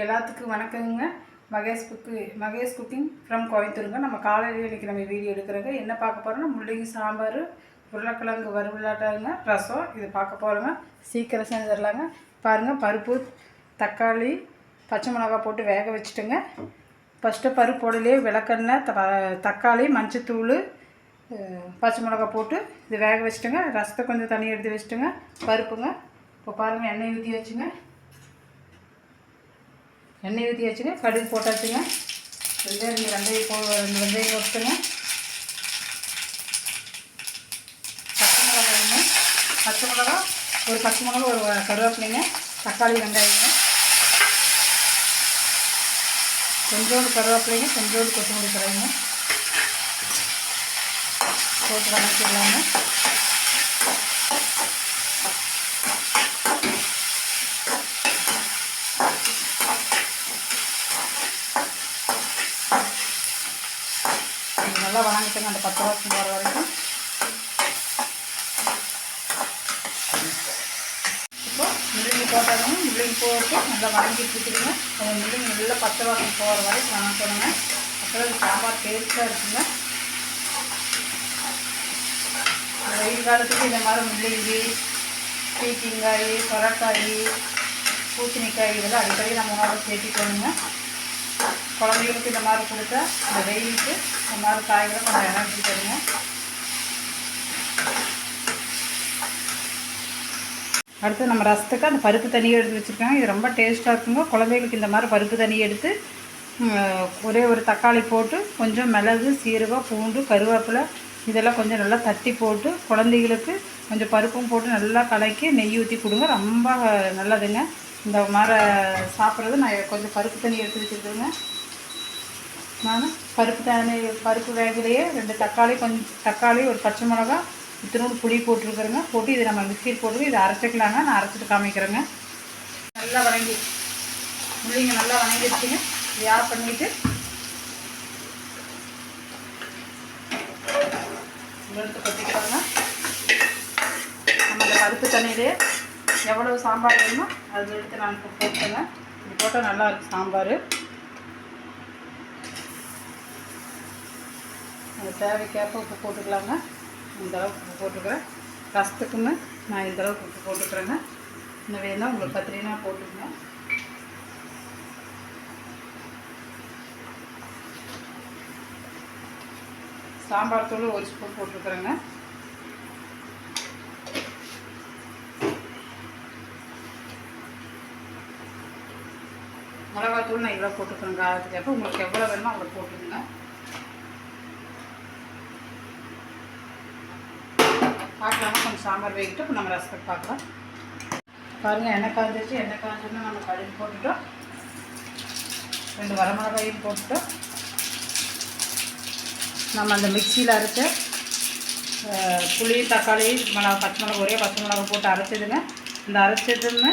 எல்லாத்துக்கும் வணக்கங்க. Mahesh cooking from கோயம்புத்தூருங்க. நம்ம காலையில் இன்றைக்கி நம்ம வீடியோ எடுக்கிறோங்க. என்ன பார்க்க போகிறோம்னா முள்ளங்கி சாம்பார், உருளைக்கிழங்கு வறுவலாட்டாங்க, ரசம் இது பார்க்க போகிறோங்க. சீக்கிரம் செஞ்சிடலாங்க. பாருங்கள், பருப்பு, தக்காளி, பச்சை மிளகா போட்டு வேக வச்சுட்டுங்க. ஃபஸ்ட்டு பருப்பு போடலையே விளக்கெண்ணெய், தக்காளி, மஞ்சத்தூள், பச்சை மிளகா போட்டு இது வேக வச்சுட்டுங்க. ரசத்தை கொஞ்சம் தண்ணி எடுத்து வச்சுட்டுங்க. பருப்புங்க. இப்போ பாருங்கள், எண்ணெய் ஊற்றி வச்சுங்க. எண்ணெய் ஊற்றி வச்சுங்க. கடுகு போட்டாச்சுங்க. ரெண்டு வெந்தயம் போட்டுங்க. பச்சை மிளகா ஒரு பச்சை மிளகா, ஒரு கருவேப்பிலைங்க, தக்காளி, வெங்காயங்க, கொஞ்சோண்டு கருவேப்பிலைங்க, கொஞ்சோண்டு கொத்தமல்லி கரைங்க போட்டு வதக்கிடலாங்க. நல்லா வதங்கிட்டுங்க, அந்த பச்சை வாசனை வர வரைக்கும். இப்போ முள்ளங்கி போட்டாங்க. முள்ளங்கி போட்டு நல்லா வதங்கிட்டு இருக்குதுங்க. அந்த முள்ளங்கி நல்லா பச்சை வாசனை போகிற வரைக்கும் வதக்கணுங்க. அப்புறம் அது சாம்பார் டேஸ்ட்டாக இருக்குங்க. வெயில் காலத்துக்கு இந்த மாதிரி முள்ளங்கி, பீக்கங்காய், சொரக்காய், பூசணிக்காய் இதெல்லாம் அடிக்கடி நம்ம உணவு சேர்த்திக்கணுங்க. குழந்தைகளுக்கு இந்த மாதிரி கொடுத்தா இந்த வெயிலுக்கு இந்த மாதிரி காய்களை கொஞ்சம் எனர்ஜி தருங்க. அடுத்து நம்ம ரசத்துக்கு அந்த பருப்பு தண்ணியை எடுத்து வச்சுருக்காங்க. இது ரொம்ப டேஸ்ட்டாக இருக்குங்க. குழந்தைகளுக்கு இந்த மாதிரி பருப்பு தண்ணியை எடுத்து ஒரே ஒரு தக்காளி போட்டு கொஞ்சம் மிளகு, சீரகம், பூண்டு, கருவேப்பிலை இதெல்லாம் கொஞ்சம் நல்லா தட்டி போட்டு குழந்தைகளுக்கு கொஞ்சம் பருப்பும் போட்டு நல்லா கலக்கி நெய் ஊற்றி கொடுங்க. ரொம்ப நல்லதுங்க. இந்த மாதிரி சாப்பிட்றது நான் கொஞ்சம் பருப்பு தண்ணி எடுத்து வச்சுருக்கேங்க. நான் பருப்பு வேகலையே 2 தக்காளி, தக்காளி, ஒரு பச்சை மிளகா, இத்தினோடு புளி போட்டிருக்கிறேங்க. போட்டு இதை நம்ம மிக்சியில் போட்டு இதை அரைச்சிக்கலாங்க. நான் அரைச்சிட்டு காமிக்கிறேங்க. நல்லா வதங்கி முள்ளங்கி நல்லா வதங்கிடுச்சுங்க. இதை ஆஃப் பண்ணிவிட்டு எடுத்து கொட்டிக்கிறாங்க. நம்ம அந்த பருப்பு தண்ணியிலே எவ்வளோ சாம்பார் வேணுமோ அது எடுத்து நான் போட்டுங்க. இது போட்டால் நல்லாயிருக்கும் சாம்பார். அது தேவைக்கேற்ப உப்பு போட்டுக்கலாங்க. இந்தளவுக்கு உப்பு போட்டுக்கிறேன். ரசத்துக்குமே நான் இந்தளவுக்கு உப்பு போட்டுக்கிறேங்க. இன்னும் வேணால் உங்களுக்கு கத்திரினா போட்டுக்கங்க. சாம்பார் தூள் 1 ஸ்பூன் போட்டுருக்குறேங்க. மிளகாத்தூள் நான் இவ்வளோ போட்டுக்கிறேன். காரத்துக்கு உங்களுக்கு எவ்வளோ வேணுமோ அவ்வளோ போட்டுருங்க. பார்க்கலாமா? கொஞ்சம் சாம்பார் வேகிட்டு இப்போ நம்ம ரசத்துக்கு பார்க்கலாம். பாருங்கள், எண்ணெய் காய்ஞ்சிச்சு. எண்ணெய் காய்ஞ்சோன்னா நம்ம கடுகு போட்டுட்டோம். 2 வரமிளகாயும் போட்டுட்டோம். நம்ம அந்த மிக்சியில் அரைச்ச புளி, தக்காளி, பச்சை மிளகா, ஒரே பச்சை மிளகா போட்டு அரைச்சதுங்க. இந்த அரைச்சதுன்னு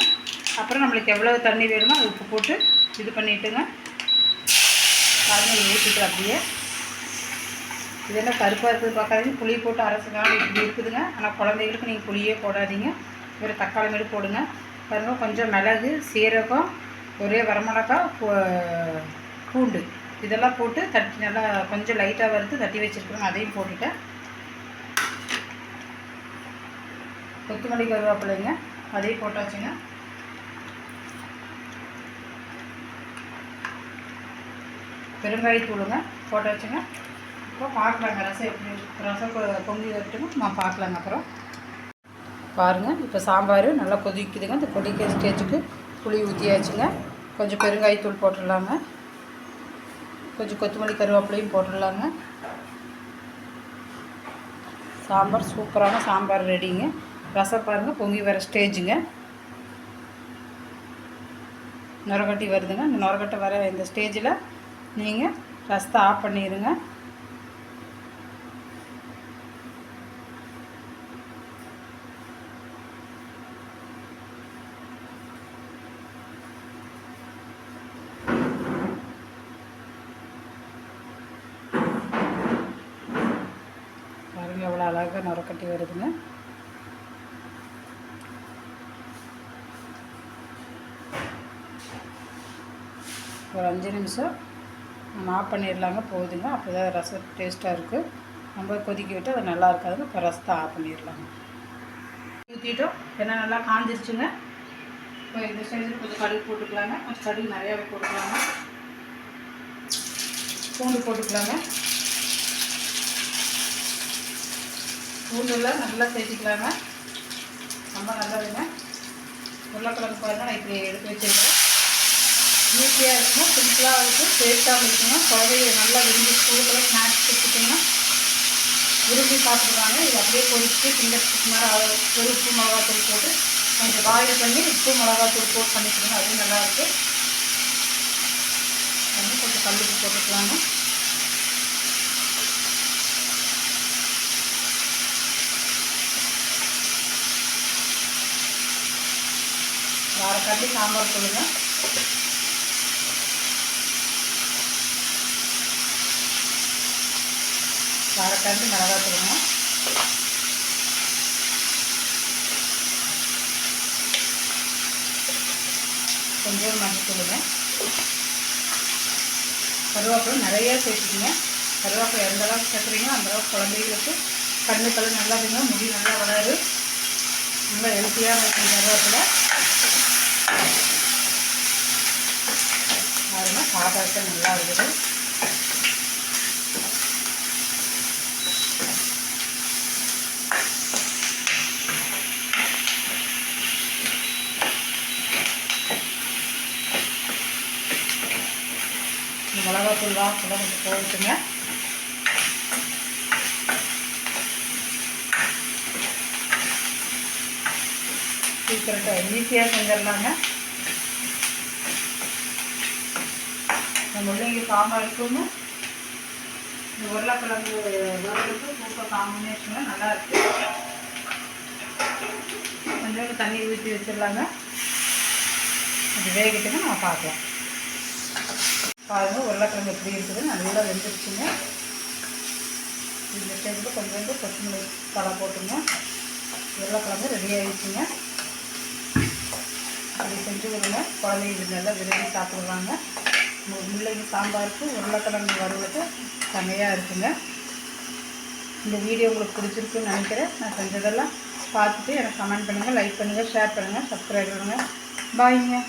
அப்புறம் நம்மளுக்கு எவ்வளோ தண்ணி வேணுமோ அது உப்பு போட்டு இது பண்ணிவிட்டுங்க. பாருங்கள், ஊற்றிட்டு அப்படியே இதெல்லாம் கருப்பாக இருக்குது பார்க்காதீங்க. புளி போட்டு அரைச்சதுனால இப்படி இருக்குதுங்க. ஆனால் குழந்தைகளுக்கு நீங்கள் புளியே போடாதீங்க. ஒரு தக்காளி மாரி போடுங்க. பாருங்கள், கொஞ்சம் மிளகு, சீரகம், ஒரே வரமிளகா, பூண்டு இதெல்லாம் போட்டு தட்டி நல்லா கொஞ்சம் லைட்டாக வறுத்து தட்டி வச்சுருக்குறோங்க. அதையும் போட்டுட்டேன். கொத்தமல்லி, கருவேப்பிலைங்க அதையும் போட்டாச்சுங்க. பெருங்காயத்தூளுங்க போட்டாச்சுங்க. இப்போ பார்க்கலாங்க ரசம் எப்படி ரசம் பொங்கி வரட்டுங்க. நான் பார்க்கலாங்க. அப்புறம் பாருங்கள், இப்போ சாம்பார் நல்லா கொதிக்குதுங்க. இந்த கொதிக்கிற ஸ்டேஜுக்கு புளி ஊற்றியாச்சுங்க. கொஞ்சம் பெருங்காயத்தூள் போட்டுடலாங்க. கொஞ்சம் கொத்தமல்லி, கருவேப்பிலையும் போட்டுடலாங்க. சாம்பார் சூப்பரான சாம்பார் ரெடிங்க. ரசம் பாருங்கள் பொங்கி வர ஸ்டேஜுங்க. நுரக்கட்டி வருதுங்க. இந்த நுரக்கட்டை வர இந்த ஸ்டேஜில் நீங்கள் ரசத்தை ஆஃப் பண்ணிடுங்க. பாருங்கள், எவ்வளோ அழகாக நுரக்கட்டி வருதுங்க. ஒரு 5 நிமிஷம் நம்ம ஆஃப் பண்ணிடலாங்க. போகுதுங்க. அப்போ தான் ரசம் டேஸ்ட்டாக இருக்குது. ரொம்ப கொதிக்க விட்டு அது நல்லா இருக்காதுங்க. இப்போ ரசத்தை ஆஃப் பண்ணிடலாங்க. ஊற்றிட்டோம். எண்ணெய் நல்லா காஞ்சிருச்சுங்க. இப்போ இந்த ஸ்டேஜில் கொஞ்சம் கடுகு போட்டுக்கலாங்க. கொஞ்சம் கடுகு நிறையாவே போட்டுக்கலாங்க. பூண்டு போட்டுக்கலாங்க. பூண்டெல்லாம் நல்லா சேர்த்திக்கலாங்க. ரொம்ப நல்லதுங்க. உருளைக்கிழங்கு பாருங்கள், நான் இப்படி எடுத்து வச்சுருக்கேன். ஈஸியாக இருக்குங்க, சிம்பிளாக இருக்கும், டேஸ்ட்டாகவும் இருக்குங்க. குழந்தைங்க நல்லா விரும்பி ஸ்கூலுக்குள்ள ஸ்நாக்ஸ் கொடுத்துட்டிங்கன்னா விரும்பி சாப்பிடுவாங்க. இது அப்படியே பொரிச்சு கிண்டத்துக்கு மேலே ஒரு உப்பு மிளகாத்தூள் போட்டு கொஞ்சம் பாயில் பண்ணி உப்பு மிளகாத்தூள் போட்டு பண்ணிக்கணும். அதுவும் நல்லாயிருக்கு. கொஞ்சம் கல்லுப்பு போட்டுக்கலாங்க. அரைக்கண்டி சாம்பார் தூளுங்க. அரைக்கண்டி மிளகாய் தூளுங்க. கொஞ்சம் மஞ்சத்தூளுங்க. கருவேப்பிலை நிறையா சேர்த்துக்குங்க. கருவேப்பிலை எந்த அளவுக்கு சேர்க்குறீங்களோ அந்தளவுக்கு குழந்தைகளுக்கு கண்ணுக்கெல்லாம் நல்லாதுங்க. முடி நல்லா வளரு. நல்லா ஹெல்த்தியாக இருக்கும் கருவேப்பிலை. பாருங்க, சாப்பாடு நல்லா இருக்குது. மிளகாத்தூள் வாசனை கொஞ்சம் போட்டுங்க. சீக்கிரட்டாக ஈஸியாக செஞ்சிடலாங்க. இந்த முள்ளங்கி சாம்பாருக்கும் இந்த உருளைக்கிழங்கு வறுவலுக்கும் சூப்பர் காம்பினேஷனில் நல்லாயிருக்கு. கொஞ்சம் தண்ணி ஊற்றி வச்சிடலாங்க. அது வேகிட்டுங்க நம்ம பார்க்கலாம். பாருங்கள், உருளைக்கிழங்கு எப்படி இருக்குது, நல்லா வெந்துருச்சுங்க. இந்த ஸ்டேஜில் கொஞ்சோண்டு கொத்தமல்லி தழை போட்டுங்க. உருளைக்கிழங்கு ரெடி ஆகிடுச்சுங்க. அப்படி செஞ்சு கொடுங்க. குழந்தைங்க நல்லா விரும்பி சாப்பிடுவாங்க. முள்ளங்கி சாம்பாருக்கு உருளைக்கிழங்கு வறுவலுக்கு செமையாக இருக்குங்க. இந்த வீடியோ உங்களுக்கு பிடிச்சிருக்குன்னு நினைக்கிறேன். நான் செஞ்சதெல்லாம் பார்த்துட்டு எனக்கு கமெண்ட் பண்ணுங்கள், லைக் பண்ணுங்கள், ஷேர் பண்ணுங்கள், சப்ஸ்கிரைப் பண்ணுங்கள். பாய்ங்க.